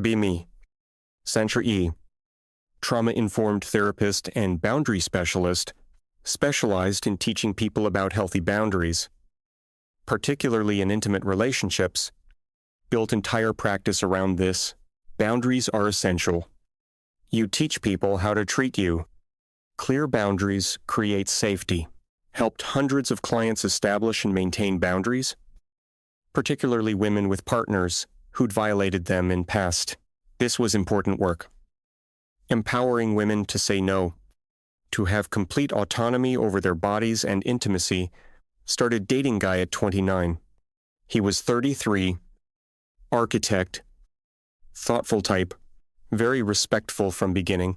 Be me. Sandra E., trauma-informed therapist and boundary specialist, specialized in teaching people about healthy boundaries, particularly in intimate relationships, built entire practice around this. Boundaries are essential. You teach people how to treat you. Clear boundaries create safety. Helped hundreds of clients establish and maintain boundaries, particularly women with partners who'd violated them in past. This was important work. Empowering women to say no, to have complete autonomy over their bodies and intimacy. Started dating guy at 29. He was 33, architect, thoughtful type, very respectful from beginning,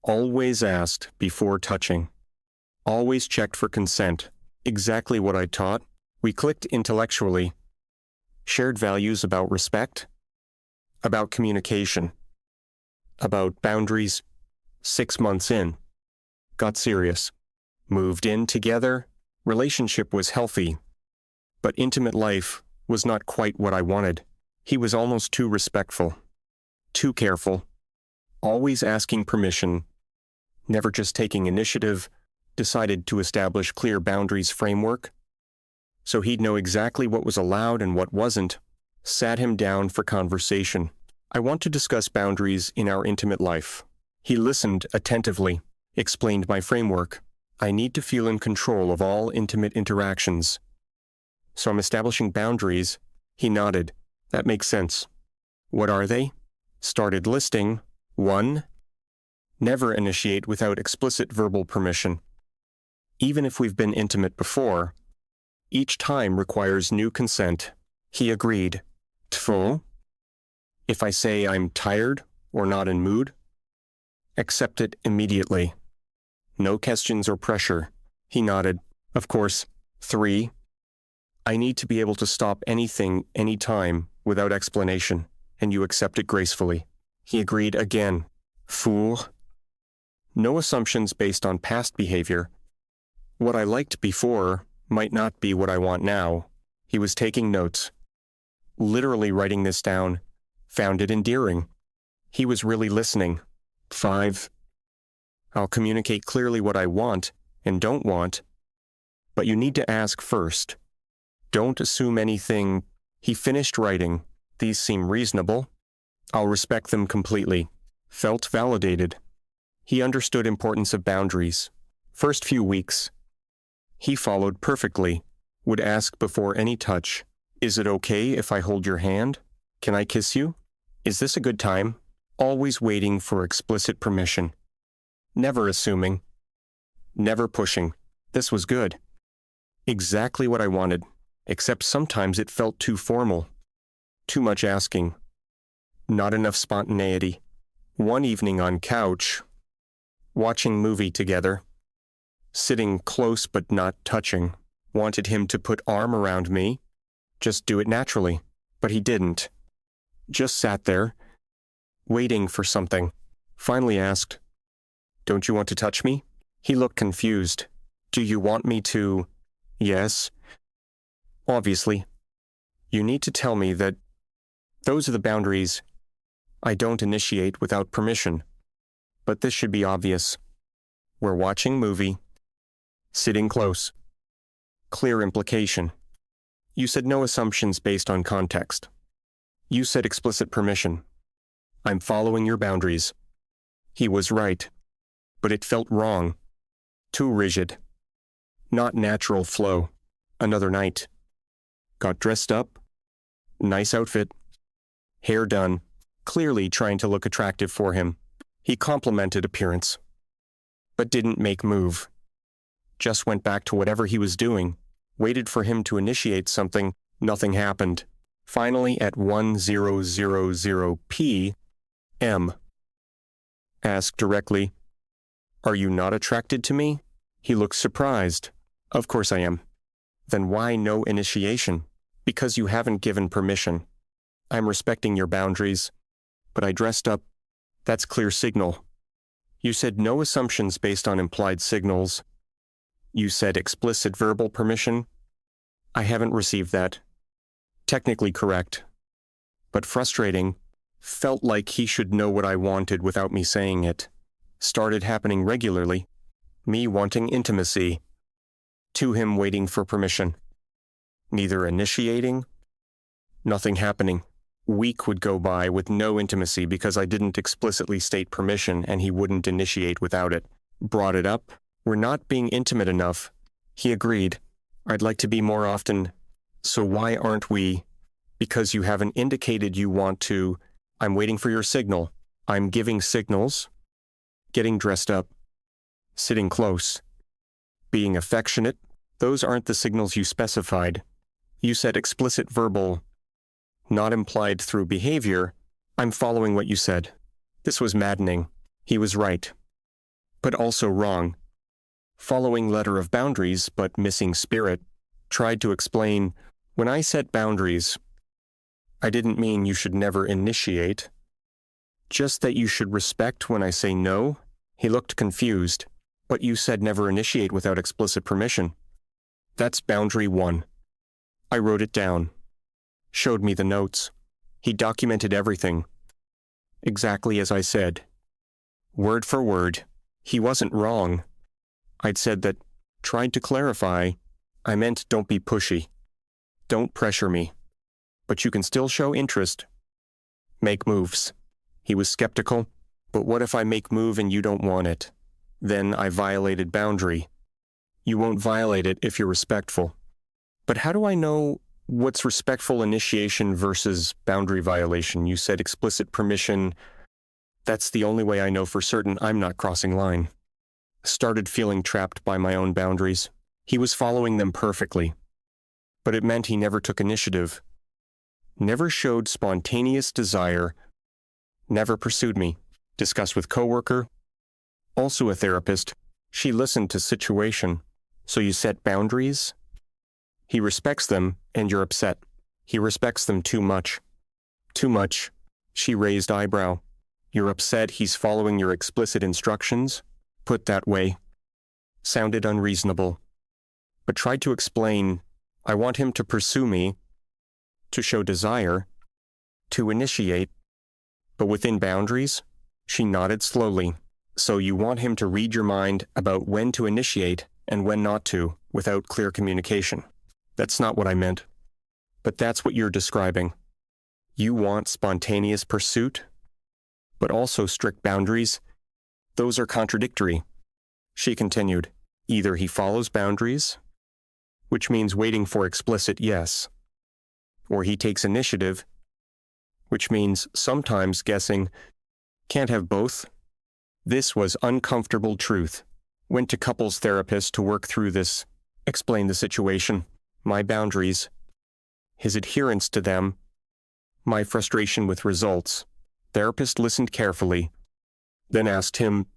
always asked before touching, always checked for consent, exactly what I taught. We clicked intellectually, shared values about respect, about communication, about boundaries. 6 months in, got serious, moved in together. Relationship was healthy, but intimate life was not quite what I wanted. He was almost too respectful, too careful, always asking permission, never just taking initiative. Decided to establish clear boundaries framework, so he'd know exactly what was allowed and what wasn't. Sat him down for conversation. I want to discuss boundaries in our intimate life. He listened attentively, explained my framework. I need to feel in control of all intimate interactions. So I'm establishing boundaries. He nodded. That makes sense. What are they? Started listing. 1. Never initiate without explicit verbal permission. Even if we've been intimate before, each time requires new consent. He agreed. 2. If I say I'm tired or not in mood, accept it immediately. No questions or pressure. He nodded. Of course. 3. I need to be able to stop anything, anytime, without explanation, and you accept it gracefully. He agreed again. 4. No assumptions based on past behavior. What I liked before might not be what I want now. He was taking notes. Literally writing this down. Found it endearing. He was really listening. 5. I'll communicate clearly what I want and don't want, but you need to ask first. Don't assume anything. He finished writing. These seem reasonable. I'll respect them completely. Felt validated. He understood importance of boundaries. First few weeks. He followed perfectly. Would ask before any touch. Is it okay if I hold your hand? Can I kiss you? Is this a good time? Always waiting for explicit permission. Never assuming. Never pushing. This was good. Exactly what I wanted, except sometimes it felt too formal. Too much asking. Not enough spontaneity. One evening on couch, watching movie together, sitting close but not touching, wanted him to put arm around me, just do it naturally, but he didn't. Just sat there, waiting for something. Finally asked, "Don't you want to touch me?" He looked confused. "Do you want me to?" "Yes." "Obviously. You need to tell me that those are the boundaries. I don't initiate without permission. But this should be obvious. We're watching movie. Sitting close. Clear implication. You said no assumptions based on context. You said explicit permission. I'm following your boundaries." He was right. But it felt wrong. Too rigid. Not natural flow. Another night. Got dressed up. Nice outfit. Hair done. Clearly trying to look attractive for him. He complimented appearance. But didn't make move. Just went back to whatever he was doing. Waited for him to initiate something. Nothing happened. Finally at 1000 p.m. Asked directly, "Are you not attracted to me?" He looked surprised. "Of course I am." "Then why no initiation?" "Because you haven't given permission. I'm respecting your boundaries. But I dressed up. That's clear signal. You said no assumptions based on implied signals. You said explicit verbal permission. I haven't received that. Technically correct. But frustrating. Felt like he should know what I wanted without me saying it. Started happening regularly. Me wanting intimacy. To him waiting for permission. Neither initiating, nothing happening. Week would go by with no intimacy because I didn't explicitly state permission and he wouldn't initiate without it. Brought it up. We're not being intimate enough. He agreed. I'd like to be more often. So why aren't we? Because you haven't indicated you want to. I'm waiting for your signal. I'm giving signals. Getting dressed up. Sitting close. Being affectionate. Those aren't the signals you specified. You said explicit verbal, not implied through behavior. I'm following what you said. This was maddening. He was right. But also wrong. Following letter of boundaries, but missing spirit. Tried to explain, when I set boundaries, I didn't mean you should never initiate. Just that you should respect when I say no. He looked confused. But you said never initiate without explicit permission. That's boundary 1. I wrote it down. Showed me the notes. He documented everything. Exactly as I said. Word for word. He wasn't wrong. I'd said that, tried to clarify, I meant don't be pushy. Don't pressure me. But you can still show interest. Make moves. He was skeptical. But what if I make move and you don't want it? Then I violated boundary. You won't violate it if you're respectful. But how do I know what's respectful initiation versus boundary violation? You said explicit permission. That's the only way I know for certain I'm not crossing line. Started feeling trapped by my own boundaries. He was following them perfectly. But it meant he never took initiative. Never showed spontaneous desire. Never pursued me. Discussed with coworker. Also a therapist. She listened to situation. So you set boundaries? He respects them, and you're upset. He respects them too much. Too much. She raised eyebrow. You're upset he's following your explicit instructions? Put that way. Sounded unreasonable. But tried to explain, I want him to pursue me, to show desire, to initiate, but within boundaries? She nodded slowly. So you want him to read your mind about when to initiate and when not to, without clear communication. That's not what I meant. But that's what you're describing. You want spontaneous pursuit, but also strict boundaries. Those are contradictory. She continued, either he follows boundaries, which means waiting for explicit yes, or he takes initiative, which means sometimes guessing, can't have both. This was uncomfortable truth. Went to couples therapist to work through this, explain the situation, my boundaries, his adherence to them, my frustration with results. Therapist listened carefully, then asked him,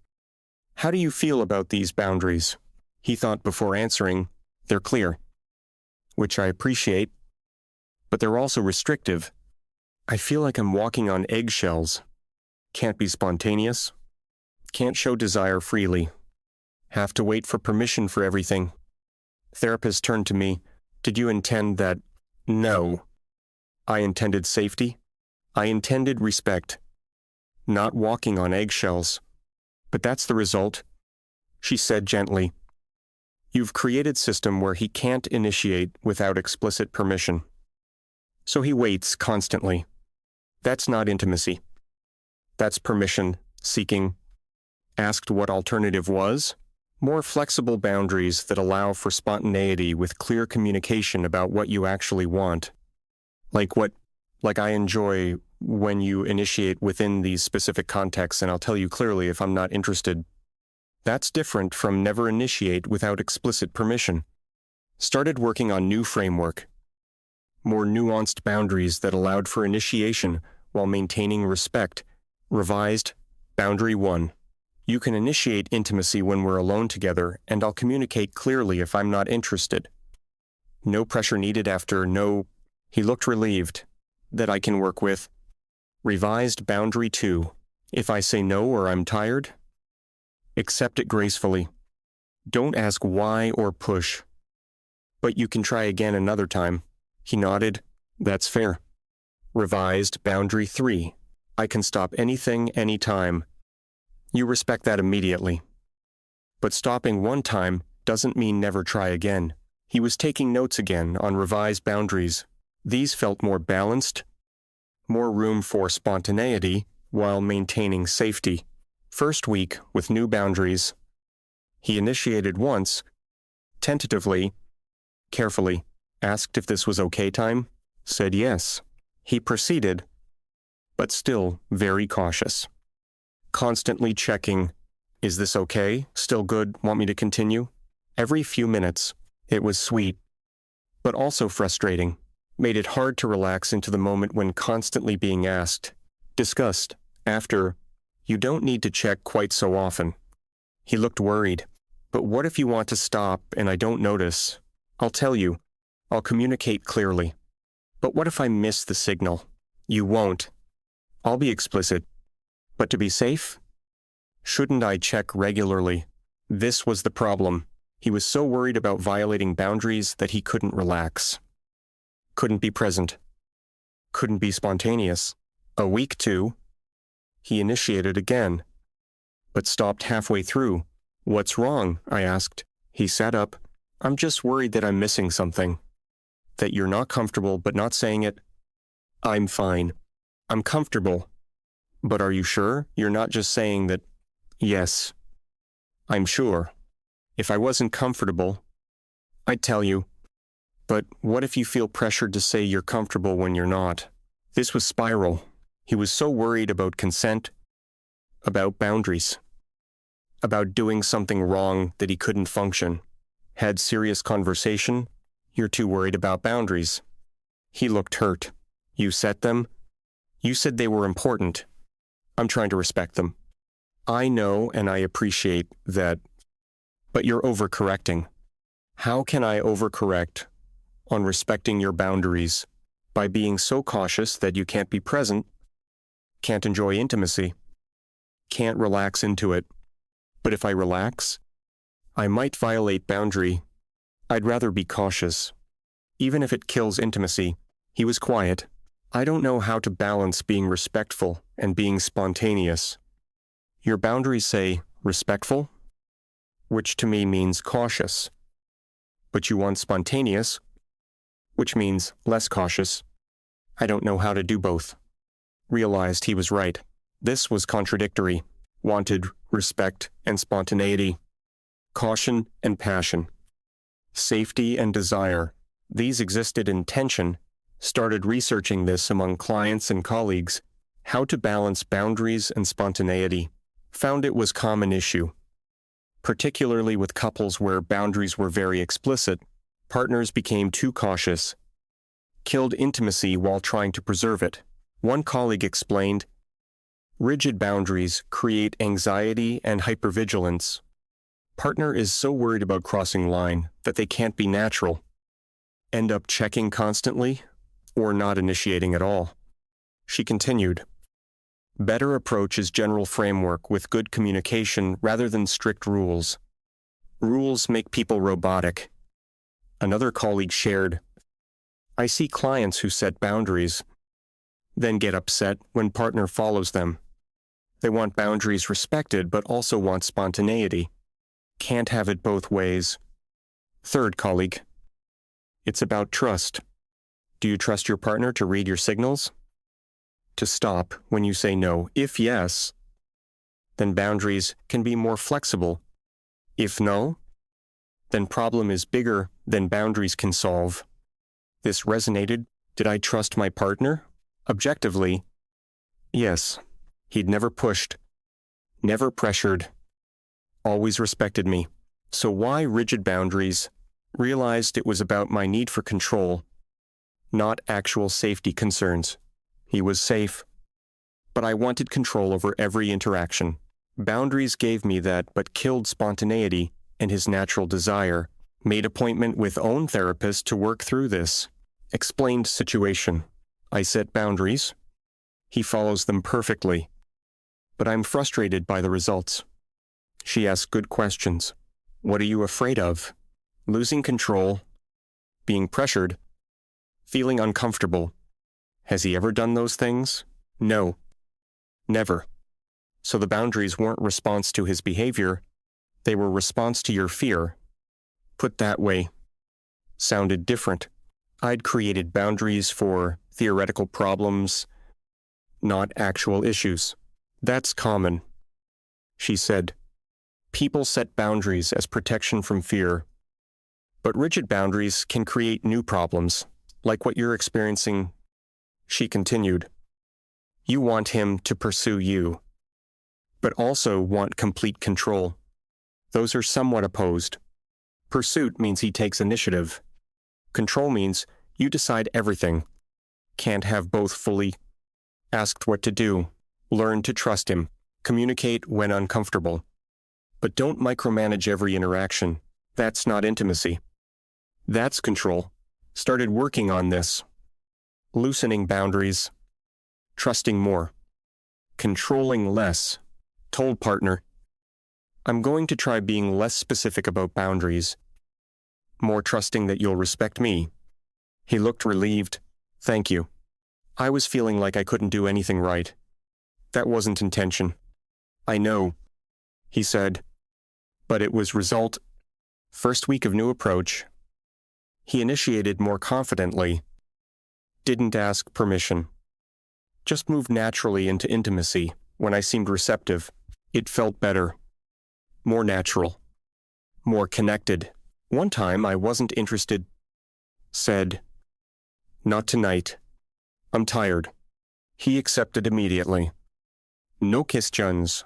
how do you feel about these boundaries? He thought before answering, they're clear, which I appreciate, but they're also restrictive. I feel like I'm walking on eggshells. Can't be spontaneous. Can't show desire freely. Have to wait for permission for everything. Therapist turned to me. Did you intend that? No. I intended safety. I intended respect. Not walking on eggshells. But that's the result. She said gently. You've created a system where he can't initiate without explicit permission. So he waits constantly. That's not intimacy. That's permission, seeking. Asked what alternative was. More flexible boundaries that allow for spontaneity with clear communication about what you actually want. Like I enjoy when you initiate within these specific contexts, and I'll tell you clearly if I'm not interested. That's different from never initiate without explicit permission. Started working on new framework. More nuanced boundaries that allowed for initiation while maintaining respect. Revised, boundary 1. You can initiate intimacy when we're alone together, and I'll communicate clearly if I'm not interested. No pressure needed after no. He looked relieved. That I can work with. Revised boundary 2. If I say no or I'm tired, accept it gracefully. Don't ask why or push. But you can try again another time. He nodded. That's fair. Revised boundary 3. I can stop anything, anytime. You respect that immediately. But stopping one time doesn't mean never try again. He was taking notes again on revised boundaries. These felt more balanced, more room for spontaneity while maintaining safety. First week with new boundaries. He initiated once, tentatively, carefully, asked if this was okay time, said yes. He proceeded, but still very cautious. Constantly checking, is this okay? Still good? Want me to continue? Every few minutes. It was sweet, but also frustrating. Made it hard to relax into the moment when constantly being asked. Discussed, after, you don't need to check quite so often. He looked worried. But what if you want to stop and I don't notice? I'll tell you. I'll communicate clearly. But what if I miss the signal? You won't. I'll be explicit. But to be safe? Shouldn't I check regularly? This was the problem. He was so worried about violating boundaries that he couldn't relax. Couldn't be present. Couldn't be spontaneous. A week too. He initiated again, but stopped halfway through. What's wrong? I asked. He sat up. I'm just worried that I'm missing something. That you're not comfortable but not saying it. I'm fine. I'm comfortable. But are you sure? You're not just saying that. Yes. I'm sure. If I wasn't comfortable, I'd tell you. But what if you feel pressured to say you're comfortable when you're not? This was spiral. He was so worried about consent, about boundaries, about doing something wrong that he couldn't function. Had serious conversation, you're too worried about boundaries. He looked hurt. You set them? You said they were important. I'm trying to respect them. I know and I appreciate that, but you're overcorrecting. How can I overcorrect on respecting your boundaries by being so cautious that you can't be present, can't enjoy intimacy, can't relax into it? But if I relax, I might violate boundary. I'd rather be cautious, even if it kills intimacy. He was quiet. I don't know how to balance being respectful and being spontaneous. Your boundaries say respectful, which to me means cautious. But you want spontaneous, which means less cautious. I don't know how to do both. Realized he was right. This was contradictory. Wanted respect and spontaneity. Caution and passion. Safety and desire. These existed in tension. Started researching this among clients and colleagues. How to balance boundaries and spontaneity. Found it was a common issue. Particularly with couples where boundaries were very explicit, partners became too cautious. Killed intimacy while trying to preserve it. One colleague explained, rigid boundaries create anxiety and hypervigilance. Partner is so worried about crossing line that they can't be natural. End up checking constantly or not initiating at all. She continued, better approach is general framework with good communication rather than strict rules. Rules make people robotic. Another colleague shared, I see clients who set boundaries, then get upset when partner follows them. They want boundaries respected but also want spontaneity. Can't have it both ways. Third colleague, it's about trust. Do you trust your partner to read your signals? To stop when you say no? If yes, then boundaries can be more flexible. If no, then problem is bigger than boundaries can solve. This resonated. Did I trust my partner? Objectively, yes. He'd never pushed, never pressured, always respected me. So why rigid boundaries? Realized it was about my need for control, not actual safety concerns. He was safe, but I wanted control over every interaction. Boundaries gave me that but killed spontaneity and his natural desire. Made appointment with own therapist to work through this. Explained situation. I set boundaries. He follows them perfectly. But I'm frustrated by the results. She asked good questions. What are you afraid of? Losing control, being pressured, feeling uncomfortable. Has he ever done those things? No. Never. So the boundaries weren't response to his behavior, they were response to your fear. Put that way. Sounded different. I'd created boundaries for theoretical problems, not actual issues. That's common, she said. People set boundaries as protection from fear. But rigid boundaries can create new problems, like what you're experiencing, she continued. You want him to pursue you, but also want complete control. Those are somewhat opposed. Pursuit means he takes initiative. Control means you decide everything. Can't have both fully. Asked what to do. Learn to trust him. Communicate when uncomfortable. But don't micromanage every interaction. That's not intimacy. That's control. Started working on this. Loosening boundaries. Trusting more. Controlling less. Told partner, I'm going to try being less specific about boundaries. More trusting that you'll respect me. He looked relieved. Thank you. I was feeling like I couldn't do anything right. That wasn't intention. I know, he said. But it was result. First week of new approach. He initiated more confidently. Didn't ask permission. Just moved naturally into intimacy when I seemed receptive. It felt better. More natural. More connected. One time I wasn't interested. Said, not tonight. I'm tired. He accepted immediately. No questions.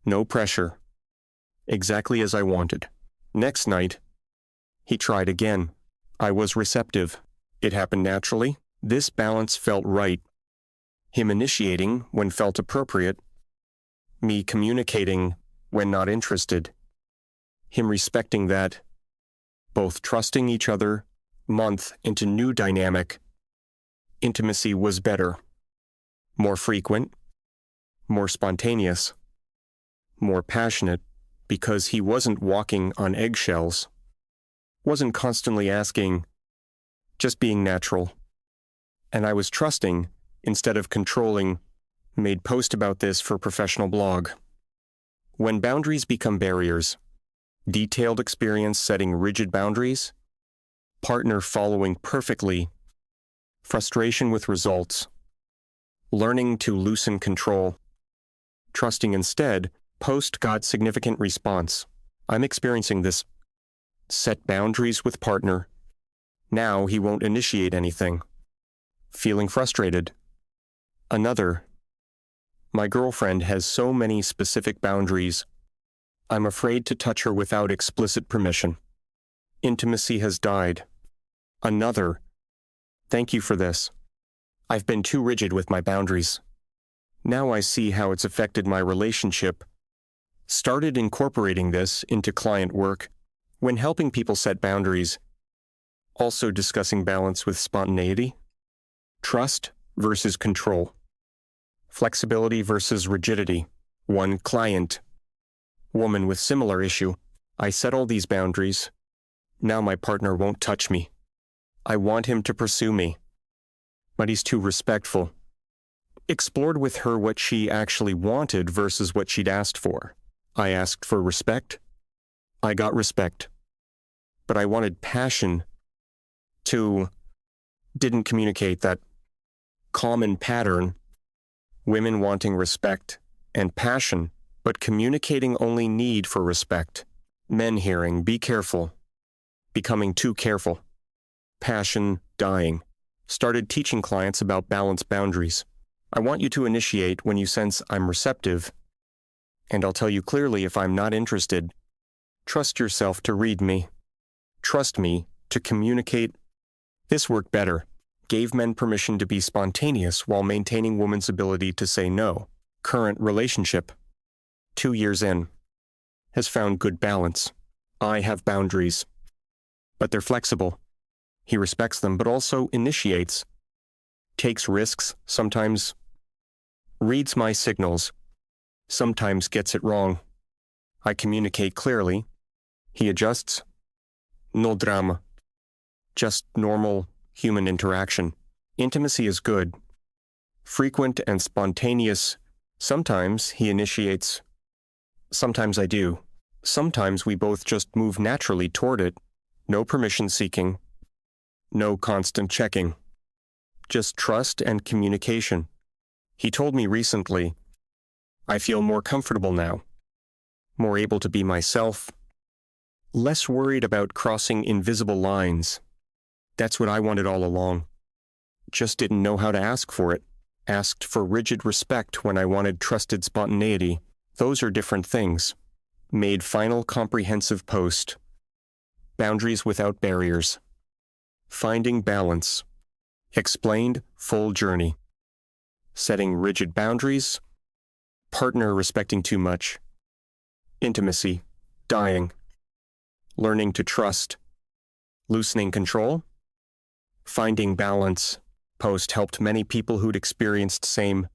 No pressure. Exactly as I wanted. Next night, he tried again. I was receptive. It happened naturally. This balance felt right. Him initiating when felt appropriate. Me communicating when not interested. Him respecting that. Both trusting each other. Month into new dynamic. Intimacy was better. More frequent. More spontaneous. More passionate, because he wasn't walking on eggshells. Wasn't constantly asking. Just being natural. And I was trusting, instead of controlling. Made post about this for professional blog. When boundaries become barriers. Detailed experience setting rigid boundaries. Partner following perfectly. Frustration with results. Learning to loosen control. Trusting instead, post got significant response. I'm experiencing this. Set boundaries with partner. Now he won't initiate anything. Feeling frustrated. Another. My girlfriend has so many specific boundaries. I'm afraid to touch her without explicit permission. Intimacy has died. Another. Thank you for this. I've been too rigid with my boundaries. Now I see how it's affected my relationship. Started incorporating this into client work when helping people set boundaries. Also discussing balance with spontaneity. Trust versus control. Flexibility versus rigidity. One client. Woman with similar issue. I set all these boundaries. Now my partner won't touch me. I want him to pursue me. But he's too respectful. Explored with her what she actually wanted versus what she'd asked for. I asked for respect. I got respect. But I wanted passion. Didn't communicate that common pattern. Women wanting respect and passion, but communicating only need for respect. Men hearing, be careful. Becoming too careful. Passion dying. Started teaching clients about balanced boundaries. I want you to initiate when you sense I'm receptive, and I'll tell you clearly if I'm not interested. Trust yourself to read me. Trust me to communicate. This worked better. Gave men permission to be spontaneous while maintaining women's ability to say no. Current relationship. 2 years in. Has found good balance. I have boundaries. But they're flexible. He respects them but also initiates. Takes risks, sometimes. Reads my signals. Sometimes gets it wrong. I communicate clearly. He adjusts. No drama. Just normal human interaction. Intimacy is good. Frequent and spontaneous Sometimes he initiates, sometimes I do. Sometimes we both just move naturally toward it. No permission seeking, no constant checking. Just trust and communication. He told me recently, I feel more comfortable now, more able to be myself, less worried about crossing invisible lines. That's what I wanted all along. Just didn't know how to ask for it. Asked for rigid respect when I wanted trusted spontaneity. Those are different things. Made final comprehensive post. Boundaries without barriers. Finding balance. Explained full journey. Setting rigid boundaries. Partner respecting too much. Intimacy. Dying. Learning to trust. Loosening control. Finding balance. Post helped many people who'd experienced same.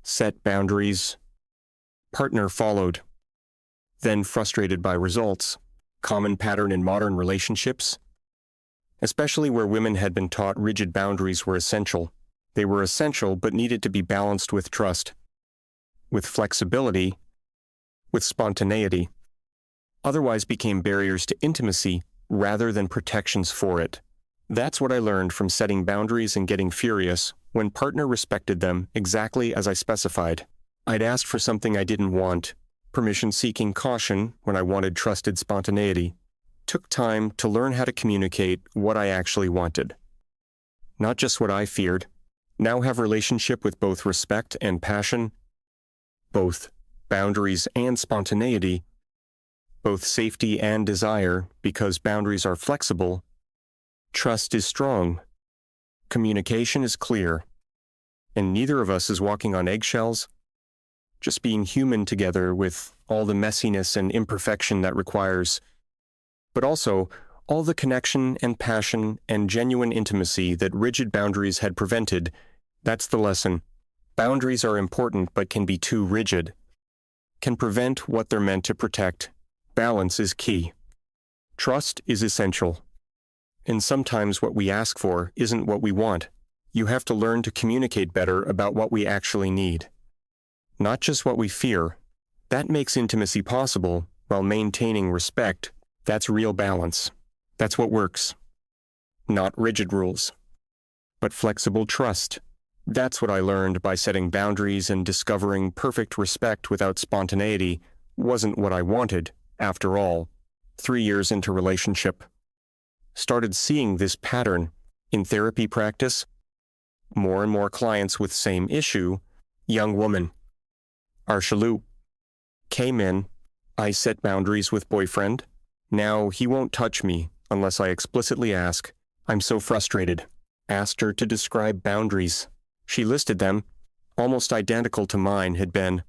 Set boundaries. Partner followed. Then frustrated by results. Common pattern in modern relationships. Especially where women had been taught rigid boundaries were essential. They were essential but needed to be balanced with trust. With flexibility. With spontaneity. Otherwise became barriers to intimacy rather than protections for it. That's what I learned from setting boundaries and getting furious when partner respected them exactly as I specified. I'd asked for something I didn't want, permission-seeking caution when I wanted trusted spontaneity. Took time to learn how to communicate what I actually wanted. Not just what I feared. Now have relationship with both respect and passion, both boundaries and spontaneity, both safety and desire because boundaries are flexible. Trust is strong. Communication is clear. And neither of us is walking on eggshells, just being human together with all the messiness and imperfection that requires, but also all the connection and passion and genuine intimacy that rigid boundaries had prevented. That's the lesson. Boundaries are important but can be too rigid. Can prevent what they're meant to protect. Balance is key. Trust is essential. And sometimes what we ask for isn't what we want. You have to learn to communicate better about what we actually need. Not just what we fear. That makes intimacy possible while maintaining respect. That's real balance. That's what works. Not rigid rules, but flexible trust. That's what I learned by setting boundaries and discovering perfect respect without spontaneity wasn't what I wanted, after all. 3 years into relationship. Started seeing this pattern in therapy practice. More and more clients with same issue, young woman. Arshalu. Came in, I set boundaries with boyfriend. Now he won't touch me unless I explicitly ask. I'm so frustrated. Asked her to describe boundaries. She listed them. Almost identical to mine had been,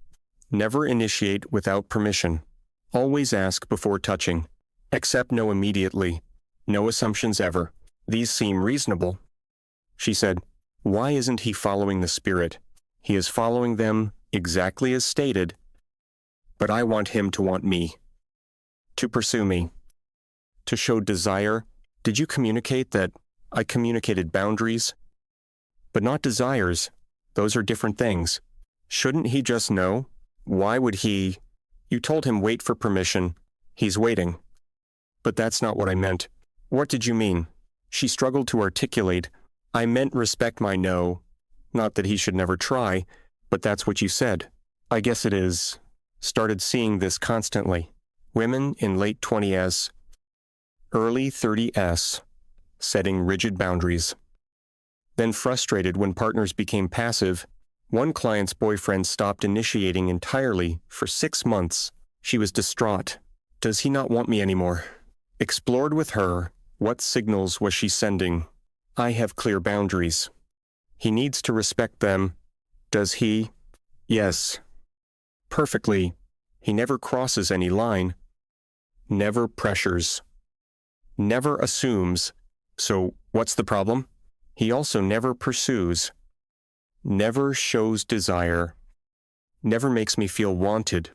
never initiate without permission. Always ask before touching. Accept no immediately. No assumptions ever. These seem reasonable. She said, why isn't he following the spirit? He is following them exactly as stated, but I want him to want me. To pursue me. To show desire. Did you communicate that I communicated boundaries? But not desires. Those are different things. Shouldn't he just know? Why would he? You told him wait for permission. He's waiting. But that's not what I meant. What did you mean? She struggled to articulate. I meant respect my no. Not that he should never try, but that's what you said. I guess it is. Started seeing this constantly. Women in late 20s, early 30s, setting rigid boundaries. Then frustrated when partners became passive. One client's boyfriend stopped initiating entirely for 6 months. She was distraught. Does he not want me anymore? Explored with her, what signals was she sending? I have clear boundaries. He needs to respect them. Does he? Yes. Perfectly. He never crosses any line. Never pressures. Never assumes. So, what's the problem? He also never pursues. Never shows desire. Never makes me feel wanted.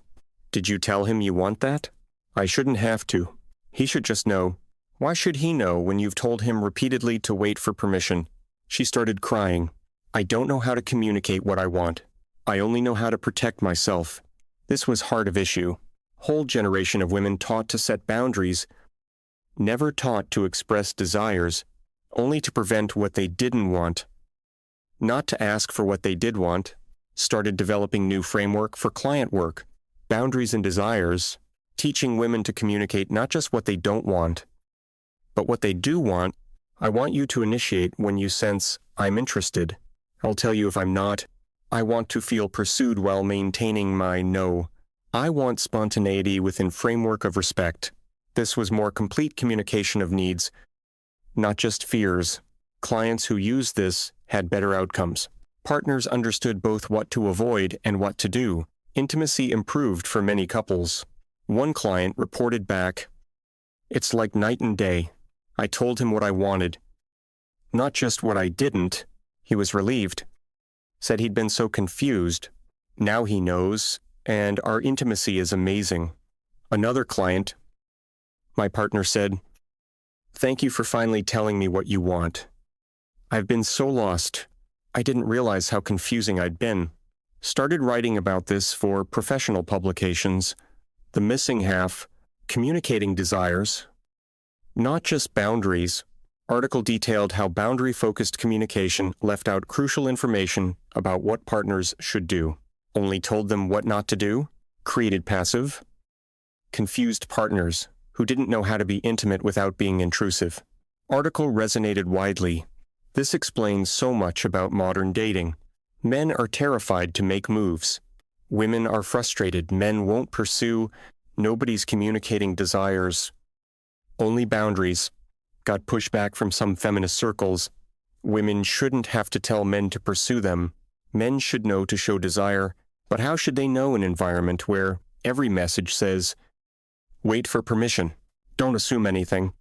Did you tell him you want that? I shouldn't have to. He should just know. Why should he know when you've told him repeatedly to wait for permission? She started crying. I don't know how to communicate what I want. I only know how to protect myself. This was heart of issue. Whole generation of women taught to set boundaries, never taught to express desires, only to prevent what they didn't want. Not to ask for what they did want, started developing new framework for client work, boundaries and desires, teaching women to communicate not just what they don't want, but what they do want. I want you to initiate when you sense, I'm interested. I'll tell you if I'm not. I want to feel pursued while maintaining my no. I want spontaneity within framework of respect. This was more complete communication of needs, not just fears. Clients who used this had better outcomes. Partners understood both what to avoid and what to do. Intimacy improved for many couples. One client reported back, "It's like night and day. I told him what I wanted, not just what I didn't." He was relieved. Said he'd been so confused. Now he knows, and our intimacy is amazing. Another client, my partner said, "Thank you for finally telling me what you want. I've been so lost. I didn't realize how confusing I'd been." Started writing about this for professional publications. The missing half, communicating desires, not just boundaries. Article detailed how boundary-focused communication left out crucial information about what partners should do. Only told them what not to do, created passive, confused partners who didn't know how to be intimate without being intrusive. Article resonated widely. This explains so much about modern dating. Men are terrified to make moves. Women are frustrated. Men won't pursue. Nobody's communicating desires. Only boundaries. Got pushback from some feminist circles. Women shouldn't have to tell men to pursue them. Men should know to show desire. But how should they know in an environment where every message says, wait for permission, don't assume anything.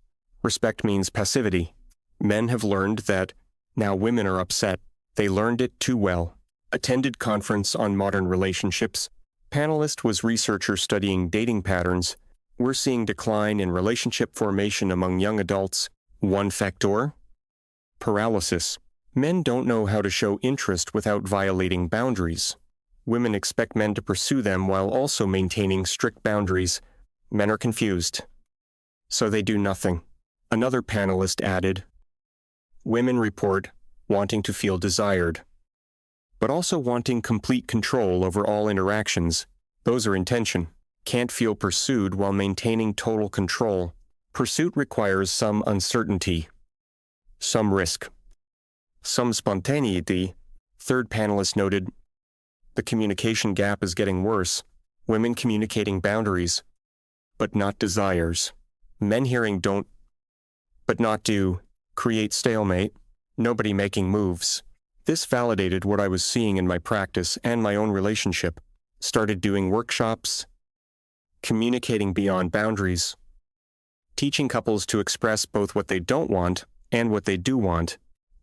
Respect means passivity. Men have learned that. Now women are upset. They learned it too well. Attended conference on modern relationships. Panelist was researcher studying dating patterns. We're seeing decline in relationship formation among young adults. One factor? Paralysis. Men don't know how to show interest without violating boundaries. Women expect men to pursue them while also maintaining strict boundaries. Men are confused. So they do nothing. Another panelist added, women report wanting to feel desired, but also wanting complete control over all interactions. Those are intention. Can't feel pursued while maintaining total control. Pursuit requires some uncertainty, some risk, some spontaneity. Third panelist noted, the communication gap is getting worse. Women communicating boundaries, but not desires. Men hearing don't, but not do, create stalemate, nobody making moves. This validated what I was seeing in my practice and my own relationship. Started doing workshops, communicating beyond boundaries, teaching couples to express both what they don't want and what they do want.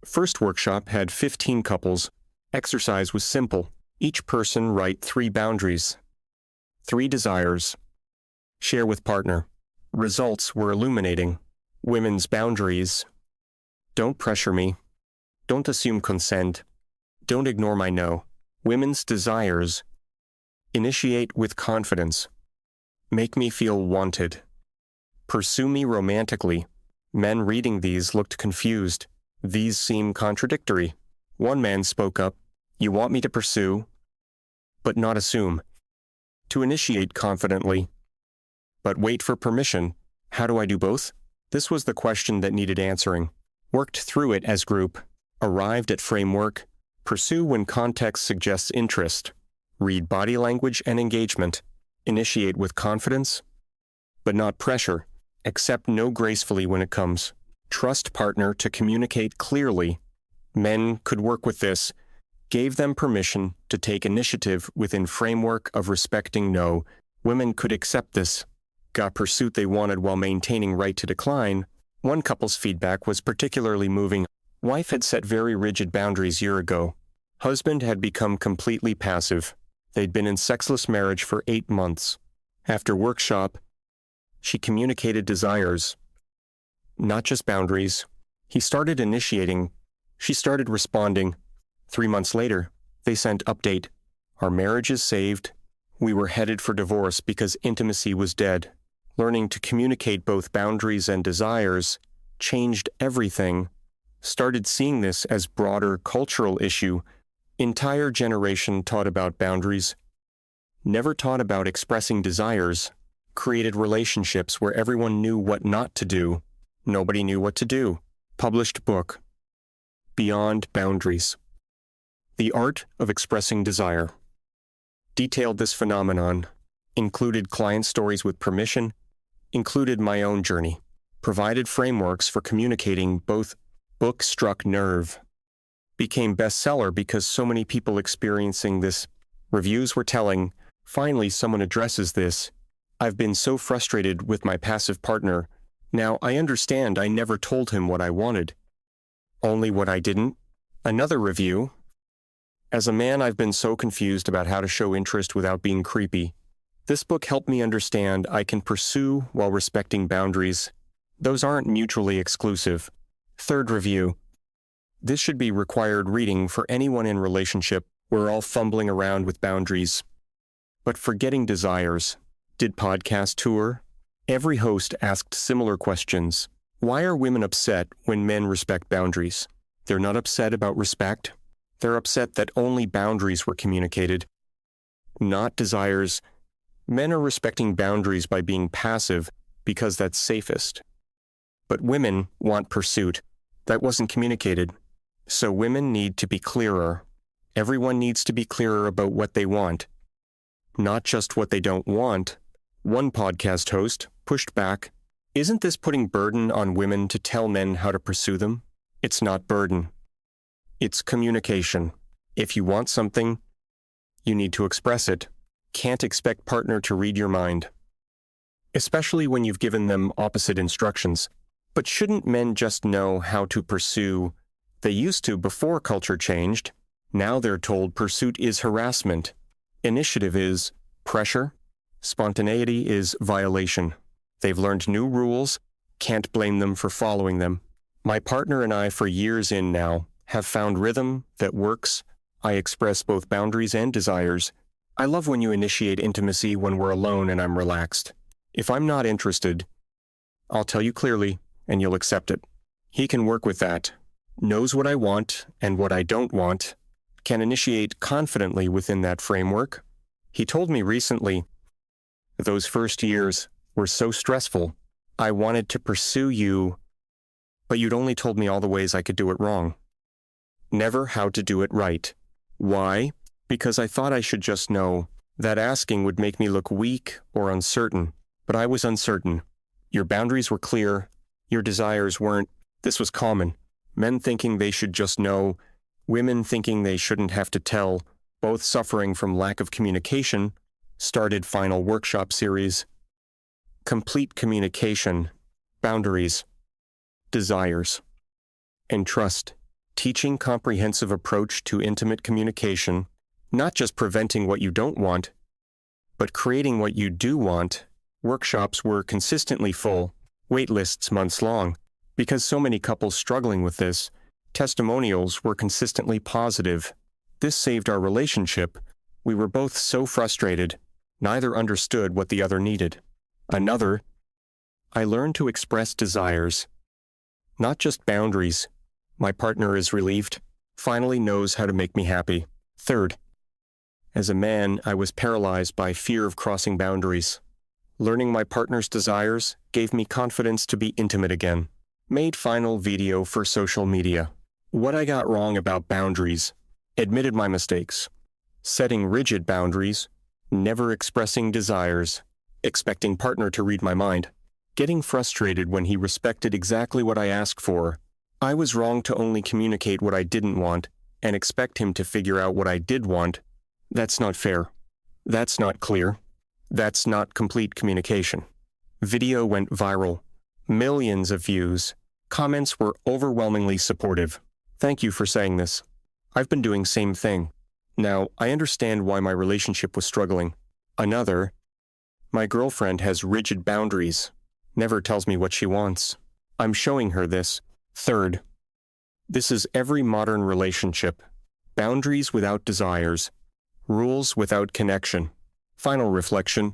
First workshop had 15 couples. Exercise was simple. Each person write 3 boundaries, 3 desires. Share with partner. Results were illuminating. Women's boundaries. Don't pressure me. Don't assume consent. Don't ignore my no. Women's desires. Initiate with confidence. Make me feel wanted. Pursue me romantically. Men reading these looked confused. These seem contradictory. One man spoke up. You want me to pursue, but not assume. To initiate confidently, but wait for permission. How do I do both? This was the question that needed answering. Worked through it as group. Arrived at framework. Pursue when context suggests interest. Read body language and engagement. Initiate with confidence, but not pressure. Accept no gracefully when it comes. Trust partner to communicate clearly. Men could work with this. Gave them permission to take initiative within framework of respecting no. Women could accept this. Got pursuit they wanted while maintaining right to decline. One couple's feedback was particularly moving. Wife had set very rigid boundaries year ago. Husband had become completely passive. They'd been in sexless marriage for 8 months. After workshop, she communicated desires, not just boundaries. He started initiating. She started responding. 3 months later, they sent update. Our marriage is saved. We were headed for divorce because intimacy was dead. Learning to communicate both boundaries and desires changed everything. Started seeing this as broader cultural issue. Entire generation taught about boundaries, never taught about expressing desires. Created relationships where everyone knew what not to do. Nobody knew what to do. Published book, Beyond Boundaries. The Art of Expressing Desire. Detailed this phenomenon, included client stories with permission, included my own journey, provided frameworks for communicating both. Book struck nerve. Became bestseller because so many people experiencing this. Reviews were telling, finally someone addresses this. I've been so frustrated with my passive partner. Now I understand I never told him what I wanted. Only what I didn't. Another review. As a man, I've been so confused about how to show interest without being creepy. This book helped me understand I can pursue while respecting boundaries. Those aren't mutually exclusive. Third review. This should be required reading for anyone in relationship. We're all fumbling around with boundaries. But forgetting desires. Did podcast tour? Every host asked similar questions. Why are women upset when men respect boundaries? They're not upset about respect. They're upset that only boundaries were communicated, not desires. Men are respecting boundaries by being passive because that's safest. But women want pursuit. That wasn't communicated. So women need to be clearer. Everyone needs to be clearer about what they want, not just what they don't want. One podcast host pushed back. Isn't this putting burden on women to tell men how to pursue them? It's not burden. It's communication. If you want something, you need to express it. Can't expect partner to read your mind, especially when you've given them opposite instructions. But shouldn't men just know how to pursue? They used to before culture changed. Now they're told pursuit is harassment. Initiative is pressure. Spontaneity is violation. They've learned new rules. Can't blame them for following them. My partner and I, for years in now, have found rhythm that works. I express both boundaries and desires. I love when you initiate intimacy when we're alone and I'm relaxed. If I'm not interested, I'll tell you clearly, and you'll accept it. He can work with that, knows what I want and what I don't want, can initiate confidently within that framework. He told me recently, those first years were so stressful. I wanted to pursue you, but you'd only told me all the ways I could do it wrong. Never how to do it right. Why? Because I thought I should just know. That asking would make me look weak or uncertain, but I was uncertain. Your boundaries were clear. Your desires weren't. This was common. Men thinking they should just know. Women thinking they shouldn't have to tell. Both suffering from lack of communication. Started final workshop series. Complete communication. Boundaries. Desires. And trust. Teaching comprehensive approach to intimate communication. Not just preventing what you don't want, but creating what you do want. Workshops were consistently full, wait lists months long. Because so many couples struggling with this, testimonials were consistently positive. This saved our relationship. We were both so frustrated, neither understood what the other needed. Another, I learned to express desires, not just boundaries. My partner is relieved, finally knows how to make me happy. Third, as a man, I was paralyzed by fear of crossing boundaries. Learning my partner's desires gave me confidence to be intimate again. Made final video for social media. What I got wrong about boundaries. Admitted my mistakes. Setting rigid boundaries. Never expressing desires. Expecting partner to read my mind. Getting frustrated when he respected exactly what I asked for. I was wrong to only communicate what I didn't want and expect him to figure out what I did want. That's not fair. That's not clear. That's not complete communication. Video went viral. Millions of views. Comments were overwhelmingly supportive. Thank you for saying this. I've been doing same thing. Now, I understand why my relationship was struggling. Another, my girlfriend has rigid boundaries. Never tells me what she wants. I'm showing her this. Third, this is every modern relationship. Boundaries without desires. Rules without connection. Final reflection.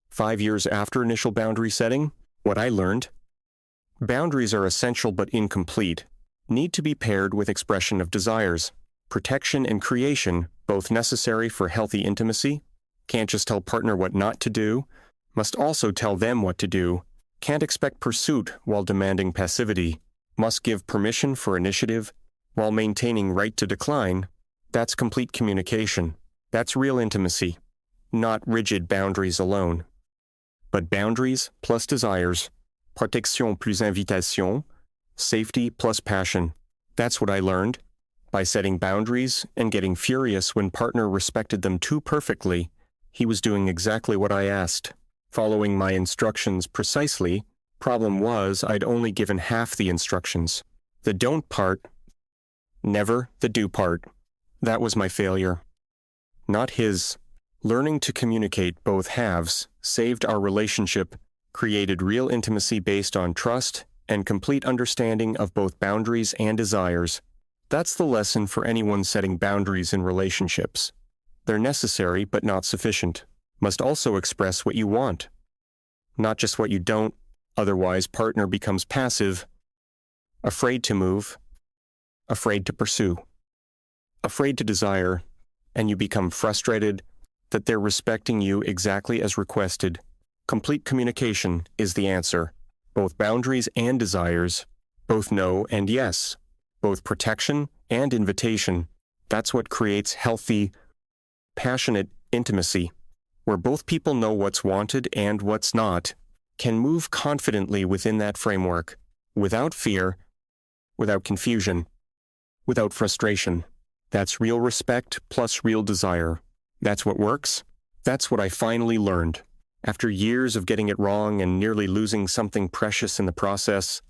5 years after initial boundary setting, what I learned. Boundaries are essential but incomplete, need to be paired with expression of desires. Protection and creation, both necessary for healthy intimacy. Can't just tell partner what not to do, must also tell them what to do. Can't expect pursuit while demanding passivity. Must give permission for initiative while maintaining right to decline. That's complete communication. That's real intimacy, not rigid boundaries alone. But boundaries plus desires, protection plus invitation, safety plus passion. That's what I learned. By setting boundaries and getting furious when partner respected them too perfectly, he was doing exactly what I asked. Following my instructions precisely, problem was I'd only given half the instructions. The don't part, never the do part. That was my failure. Not his. Learning to communicate both halves saved our relationship, created real intimacy based on trust and complete understanding of both boundaries and desires. That's the lesson for anyone setting boundaries in relationships. They're necessary but not sufficient. Must also express what you want, not just what you don't, otherwise partner becomes passive, afraid to move, afraid to pursue, afraid to desire, and you become frustrated that they're respecting you exactly as requested. Complete communication is the answer. Both boundaries and desires, both no and yes, both protection and invitation. That's what creates healthy, passionate intimacy, where both people know what's wanted and what's not, can move confidently within that framework, without fear, without confusion, without frustration. That's real respect plus real desire. That's what works. That's what I finally learned. After years of getting it wrong and nearly losing something precious in the process,